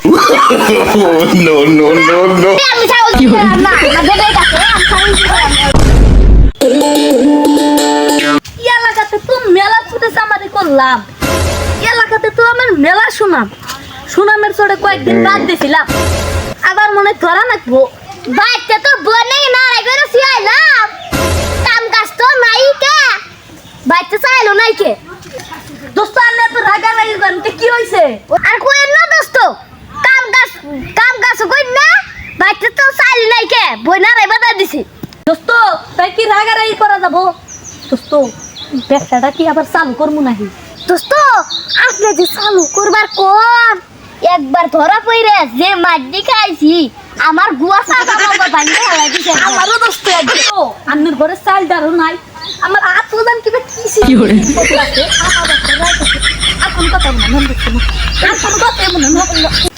No, no, no, no. আমি ছাগল কি না না দেবে কাছে আমি এলাকাতে তো মেলা ফুটে সামারি করলাম এলাকাতে তো আমার মেলা সুনামের চড়ে কয়েকদিন বাদ দিছিলাম আবার মনে ধরা নাকবো বাইতে তো বনে না করে সিয়াইলাম কাম কাজ তো নাই কে বাইতে চাইলো নাই কে দোস্ত আনলে তো রাগা লাগি গনতে কি হইছে আর কই না দোস্ত কাম কাজ কই না বাইতে তো চাইল নাই কে বইনা রে বাধা দিছি দোস্ত তাই কি রাগারাগি করা যাব দোস্ত ব্যবসাটা কি আবার চালু করবো নাকি দোস্ত আপনি যে চালু করবার কোন একবার ধরা পইরে যে মাড্ডি খাইছি আমার গুয়া সাদা বাবা বানিয়ে হয়ে দিছে আমারও দোস্ত একদম আন্নের ঘরে চাল ডারও নাই আমার আত্মদান কি করে এখন কথা মনে হচ্ছে না এখন কথা মনে হচ্ছে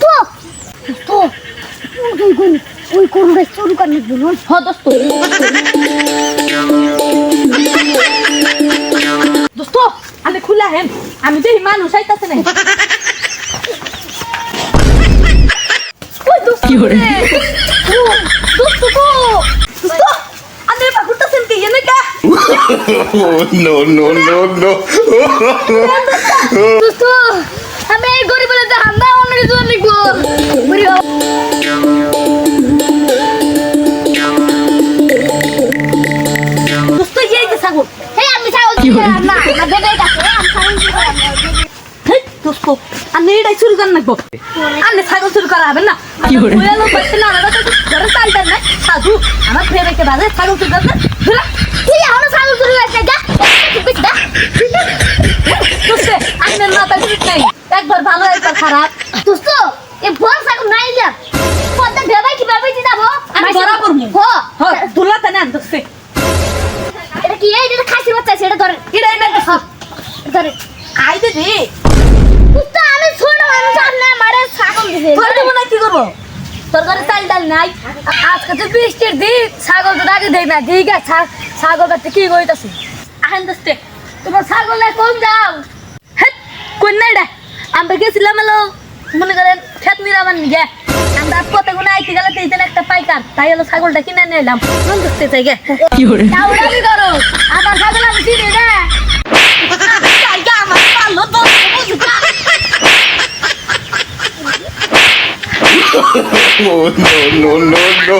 তো তো ওই কোন গাছ চুরি করলে বলুন দোস্ত দোস্ত আমি খুলা হেন আমি তো মানুষ আইতাছে না ওই দোস্ত কি করে দোস্ত তো দোস্ত আরে বাকুতাছেন কি এনে কা No, no, no, no. দোস্ত আমি এই গরিবের জাহান না অন্য কিছু লিখবো দোস্ত এই যে ছাগল হে আমি ছাগল না দেবে কাছে আমি ছাগল দোস্ত আমি এটাই চুরি করেন নাকবো আমি ছাগল চুরি করা হবে না কি করে বইলো বসে না আমরা তো ঘরে চালটা নাই সাধু আমার ফেরে কে বাজে ছাগল চুরি করে ধরা তুই আমার ছাগল চুরি করতে যা দোস্ত আমি না তাই ঠিক নেই একবার ভালো একবার খারাপ দোস্ত এই বড় ছাগল নাই যা পড়তে দেবাই কি ভাবে দি যাবো আমি বড় করব হ দুলাতে না দোস্ত এটা কি এইটা খাসি বাচ্চা সেটা ধরে এটাই না ধরে আই দে রে দোস্ত আমি ছোট মানুষ আপনি আমারে ছাগল দিবে তোর দেব না কি করব তোর ঘরে চাল ডাল নাই আজকে তো বৃষ্টির দিন ছাগল তো আগে দেই না ঠিক আছে ছাগলটা কি কইতাছে আহেন দোস্ত তোমার ছাগলে কোন যাও হেট কোন নাই রে আমরা গেছিলাম হলো মনে করেন খেত নিরামান নিয়ে আমরা কত গুণ আইতে গেলে তেইতেন একটা পাইকার তাই হলো ছাগলটা কিনে নিলাম কোন দোস্তে চাই গে কি করে তাওড়াবি করো আমার ছাগল আমি চিনি না জায়গা আমার ভালো তো Oh, no, no, no, no.